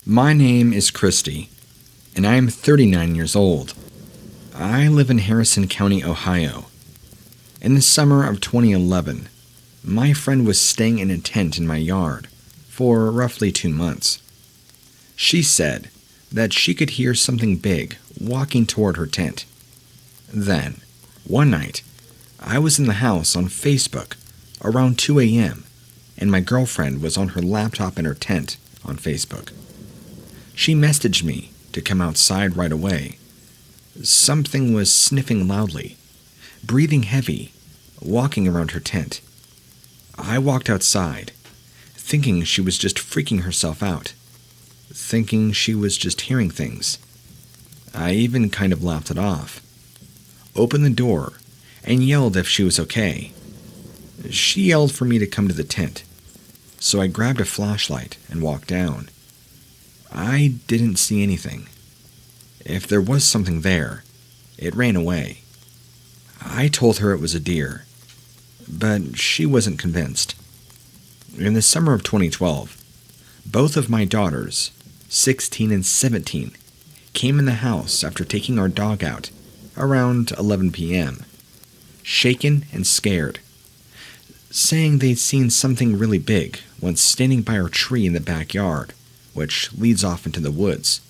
My name is Christy, and I am 39 years old. I live in Harrison County, Ohio. In the summer of 2011, my friend was staying in a tent in my yard for roughly 2 months. She said that she could hear something big walking toward her tent. Then, one night, I was in the house on Facebook around 2 a.m., and my girlfriend was on her laptop in her tent on Facebook. She messaged me to come outside right away. Something was sniffing loudly, breathing heavy, walking around her tent. I walked outside, thinking she was just freaking herself out, thinking she was just hearing things. I even kind of laughed it off, opened the door, and yelled if she was okay. She yelled for me to come to the tent, so I grabbed a flashlight and walked down. I didn't see anything. If there was something there, it ran away. I told her it was a deer, but she wasn't convinced. In the summer of 2012, both of my daughters, 16 and 17, came in the house after taking our dog out around 11 p.m., shaken and scared, saying they'd seen something really big once standing by our tree in the backyard, which leads off into the woods.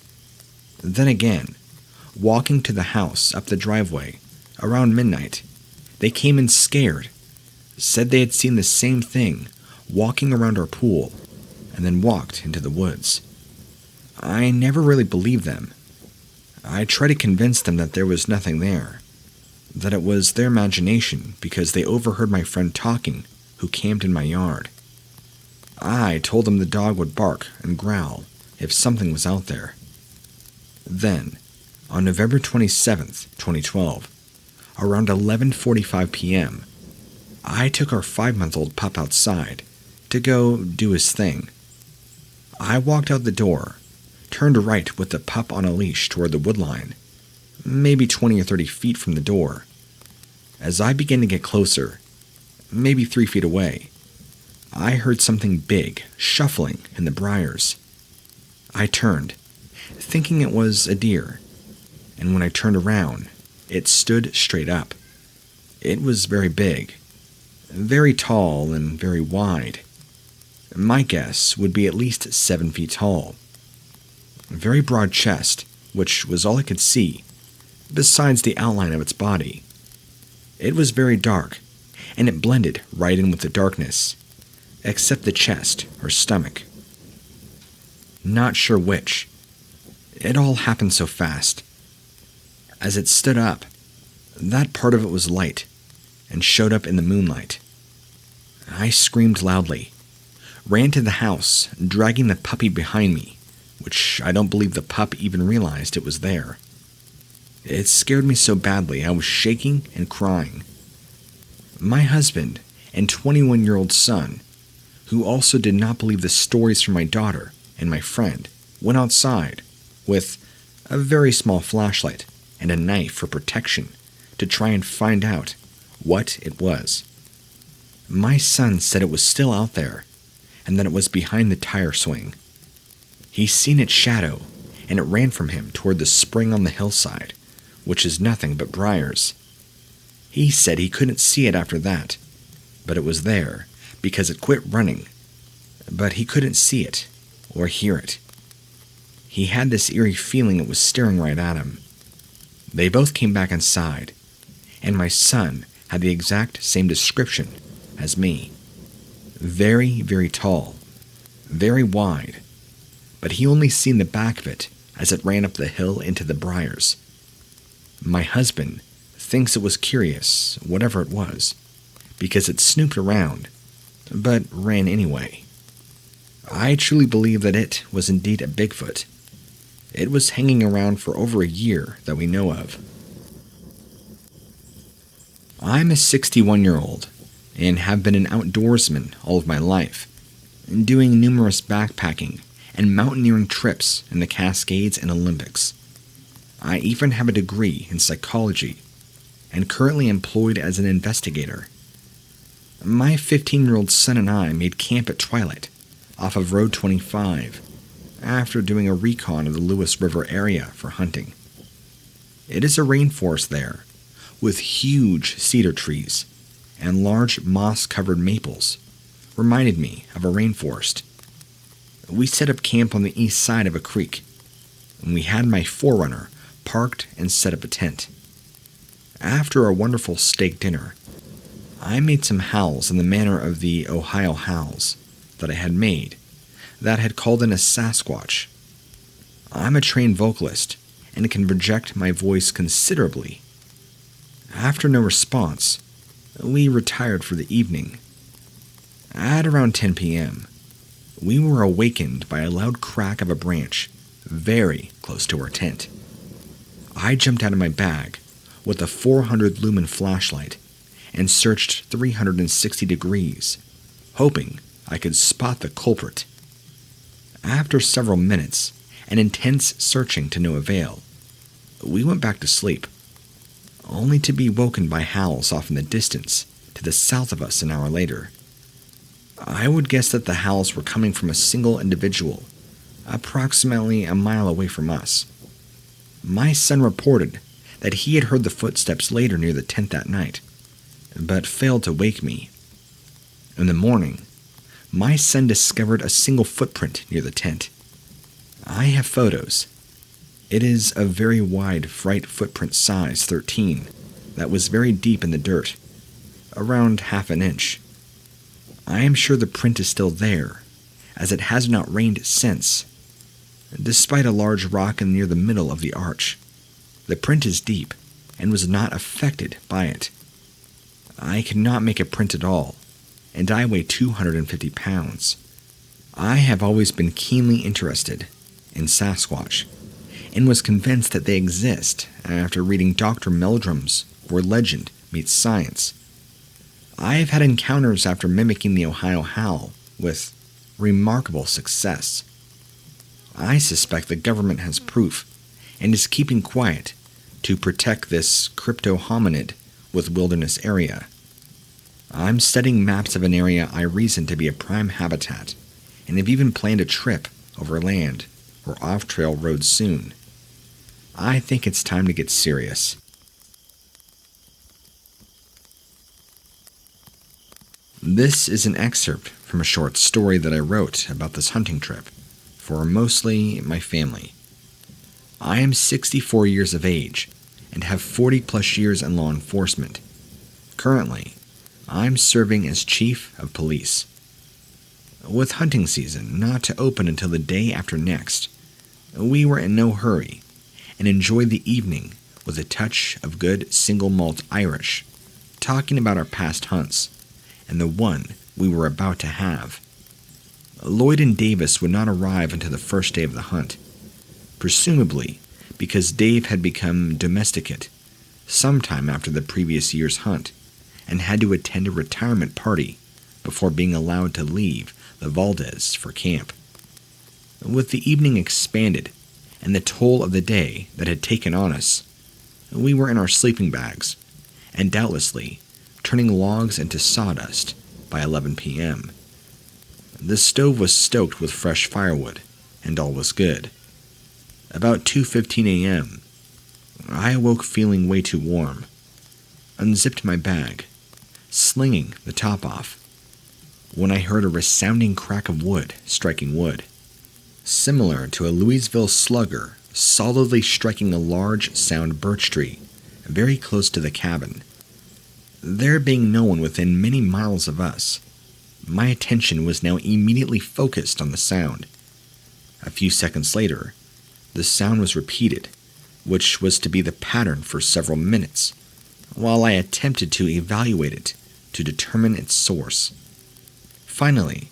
Then again, walking to the house up the driveway around midnight, they came in scared, said they had seen the same thing walking around our pool, and then walked into the woods. I never really believed them. I tried to convince them that there was nothing there, that it was their imagination because they overheard my friend talking who camped in my yard. I told them the dog would bark and growl if something was out there. Then, on November 27th, 2012, around 11:45 p.m., I took our 5-month-old pup outside to go do his thing. I walked out the door, turned right with the pup on a leash toward the woodline, maybe 20 or 30 feet from the door. As I began to get closer, maybe 3 feet away, I heard something big shuffling in the briars. I turned, thinking it was a deer, and when I turned around, it stood straight up. It was very big, very tall and very wide. My guess would be at least 7 feet tall. Very broad chest, which was all I could see, besides the outline of its body. It was very dark, and it blended right in with the darkness, except the chest or stomach. Not sure which. It all happened so fast. As it stood up, that part of it was light and showed up in the moonlight. I screamed loudly, ran to the house, dragging the puppy behind me, which I don't believe the pup even realized it was there. It scared me so badly I was shaking and crying. My husband and 21-year-old son, who also did not believe the stories from my daughter and my friend, went outside with a very small flashlight and a knife for protection to try and find out what it was. My son said it was still out there and that it was behind the tire swing. He's seen its shadow, and it ran from him toward the spring on the hillside, which is nothing but briars. He said he couldn't see it after that, but it was there because it quit running, but he couldn't see it or hear it. He had this eerie feeling it was staring right at him. They both came back inside, and my son had the exact same description as me. Very, very tall, very wide, but he only seen the back of it as it ran up the hill into the briars. My husband thinks it was curious, whatever it was, because it snooped around, but ran anyway. I truly believe that it was indeed a Bigfoot. It was hanging around for over a year that we know of. I'm a 61-year-old and have been an outdoorsman all of my life, doing numerous backpacking and mountaineering trips in the Cascades and Olympics. I even have a degree in psychology and currently employed as an investigator. My 15-year-old son and I made camp at twilight off of Road 25, after doing a recon of the Lewis River area for hunting. It is a rainforest there, with huge cedar trees and large moss-covered maples. Reminded me of a rainforest. We set up camp on the east side of a creek, and we had my 4Runner parked and set up a tent. After a wonderful steak dinner, I made some howls in the manner of the Ohio howls that I had made that had called in a Sasquatch. I'm a trained vocalist and can project my voice considerably. After no response, we retired for the evening. At around 10 p.m., we were awakened by a loud crack of a branch very close to our tent. I jumped out of my bag with a 400 lumen flashlight and searched 360 degrees, hoping I could spot the culprit. After several minutes and intense searching to no avail, we went back to sleep, only to be woken by howls off in the distance to the south of us an hour later. I would guess that the howls were coming from a single individual, approximately a mile away from us. My son reported that he had heard the footsteps later near the tent that night, but failed to wake me. In the morning, my son discovered a single footprint near the tent. I have photos. It is a very wide fright footprint size 13 that was very deep in the dirt, around half an inch. I am sure the print is still there, as it has not rained since. Despite a large rock near the middle of the arch, the print is deep and was not affected by it. I cannot make a print at all, and I weigh 250 pounds. I have always been keenly interested in Sasquatch, and was convinced that they exist after reading Dr. Meldrum's Where Legend Meets Science. I have had encounters after mimicking the Ohio howl with remarkable success. I suspect the government has proof and is keeping quiet to protect this crypto-hominid with wilderness area. I'm studying maps of an area I reason to be a prime habitat, and have even planned a trip over land or off-trail roads soon. I think it's time to get serious. This is an excerpt from a short story that I wrote about this hunting trip for mostly my family. I am 64 years of age and have 40 plus years in law enforcement. Currently, I'm serving as chief of police. With hunting season not to open until the day after next, we were in no hurry and enjoyed the evening with a touch of good single malt Irish, talking about our past hunts and the one we were about to have. Lloyd and Davis would not arrive until the first day of the hunt, presumably because Dave had become domesticate sometime after the previous year's hunt and had to attend a retirement party before being allowed to leave the Valdez for camp. With the evening expanded and the toll of the day that had taken on us, we were in our sleeping bags and doubtlessly turning logs into sawdust by 11 p.m. The stove was stoked with fresh firewood, and all was good. About 2:15 a.m., I awoke feeling way too warm, unzipped my bag, slinging the top off, when I heard a resounding crack of wood striking wood, similar to a Louisville slugger solidly striking a large sound birch tree very close to the cabin. There being no one within many miles of us, my attention was now immediately focused on the sound. A few seconds later, the sound was repeated, which was to be the pattern for several minutes, while I attempted to evaluate it to determine its source. Finally,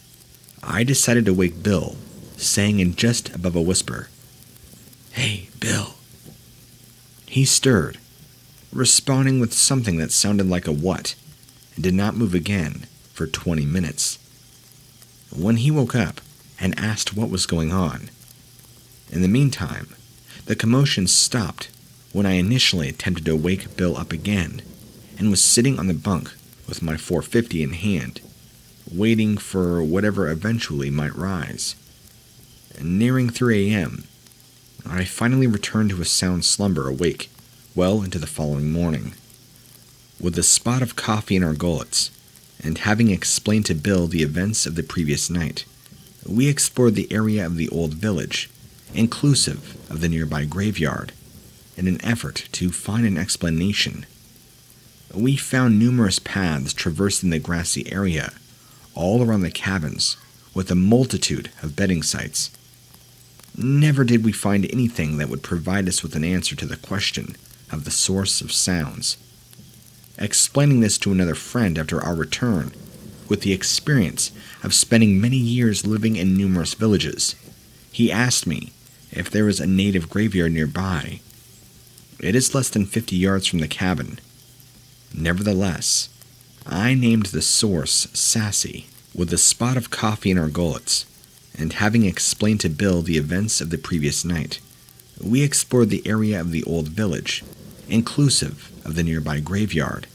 I decided to wake Bill, saying in just above a whisper, "Hey, Bill." He stirred, responding with something that sounded like a what, and did not move again for 20 minutes. When he woke up and asked what was going on. In the meantime, the commotion stopped when I initially attempted to wake Bill up again and was sitting on the bunk with my 450 in hand, waiting for whatever eventually might rise. Nearing 3 a.m., I finally returned to a sound slumber, awake well into the following morning. With a spot of coffee in our gullets, and having explained to Bill the events of the previous night, we explored the area of the old village, inclusive of the nearby graveyard, in an effort to find an explanation. We found numerous paths traversing the grassy area, all around the cabins, with a multitude of bedding sites. Never did we find anything that would provide us with an answer to the question of the source of sounds. Explaining this to another friend after our return, with the experience of spending many years living in numerous villages, he asked me if there was a native graveyard nearby. It is less than 50 yards from the cabin. Nevertheless, I named the source Sassy. With a spot of coffee in our gullets, and having explained to Bill the events of the previous night, we explored the area of the old village, inclusive of the nearby graveyard,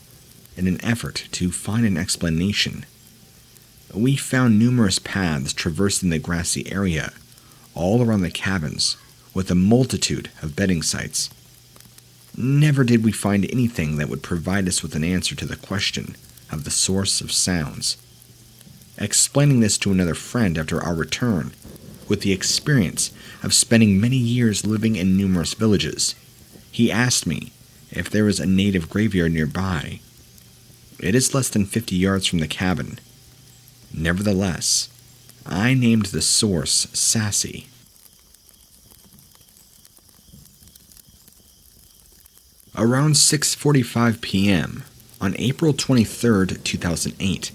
in an effort to find an explanation. We found numerous paths traversing the grassy area, all around the cabins, with a multitude of bedding sites. Never did we find anything that would provide us with an answer to the question of the source of sounds. Explaining this to another friend after our return, with the experience of spending many years living in numerous villages, he asked me if there was a native graveyard nearby. It is less than 50 yards from the cabin. Nevertheless, I named the source Sassy. Around 6:45 p.m. on April 23, 2008,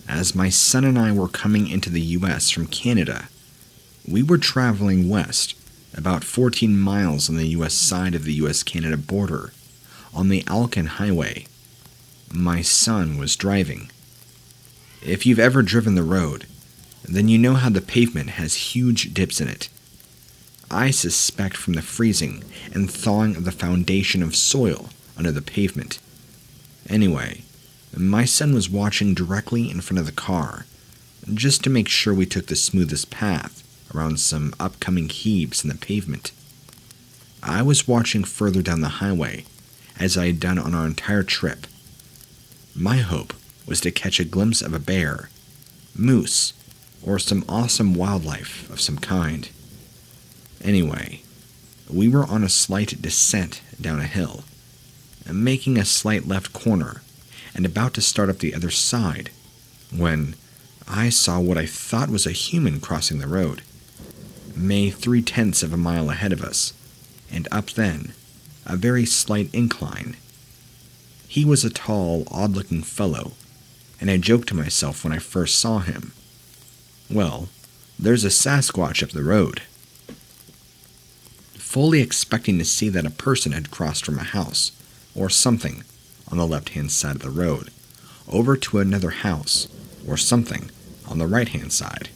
as my son and I were coming into the U.S. from Canada, we were traveling west, about 14 miles on the U.S. side of the U.S.-Canada border, on the Alcan Highway. My son was driving. If you've ever driven the road, then you know how the pavement has huge dips in it. I suspect from the freezing and thawing of the foundation of soil under the pavement. Anyway, my son was watching directly in front of the car, just to make sure we took the smoothest path around some upcoming heaves in the pavement. I was watching further down the highway, as I had done on our entire trip. My hope was to catch a glimpse of a bear, moose, or some awesome wildlife of some kind. Anyway, we were on a slight descent down a hill, making a slight left corner, and about to start up the other side, when I saw what I thought was a human crossing the road, may 3/10 of a mile ahead of us, and up then, a very slight incline. He was a tall, odd-looking fellow, and I joked to myself when I first saw him, well, there's a Sasquatch up the road. Fully expecting to see that a person had crossed from a house, or something, on the left-hand side of the road, over to another house, or something, on the right-hand side.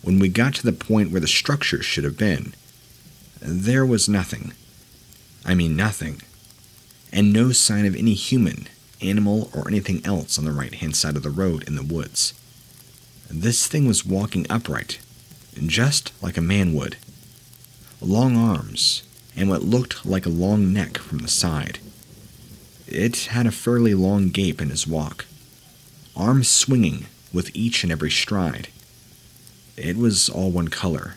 When we got to the point where the structure should have been, there was nothing. I mean nothing. And no sign of any human, animal, or anything else on the right-hand side of the road in the woods. This thing was walking upright, just like a man would. Long arms, and what looked like a long neck from the side. It had a fairly long gape in his walk, arms swinging with each and every stride. It was all one color.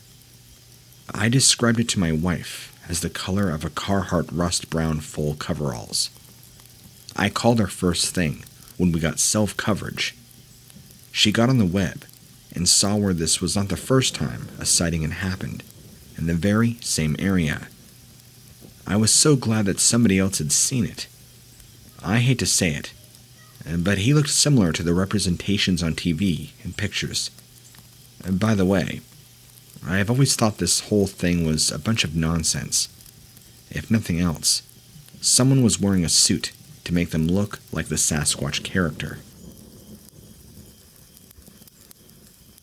I described it to my wife as the color of a Carhartt rust brown full coveralls. I called her first thing when we got self-coverage. She got on the web and saw where this was not the first time a sighting had happened, in the very same area. I was so glad that somebody else had seen it. I hate to say it, but he looked similar to the representations on TV and pictures. By the way, I have always thought this whole thing was a bunch of nonsense. If nothing else, someone was wearing a suit to make them look like the Sasquatch character.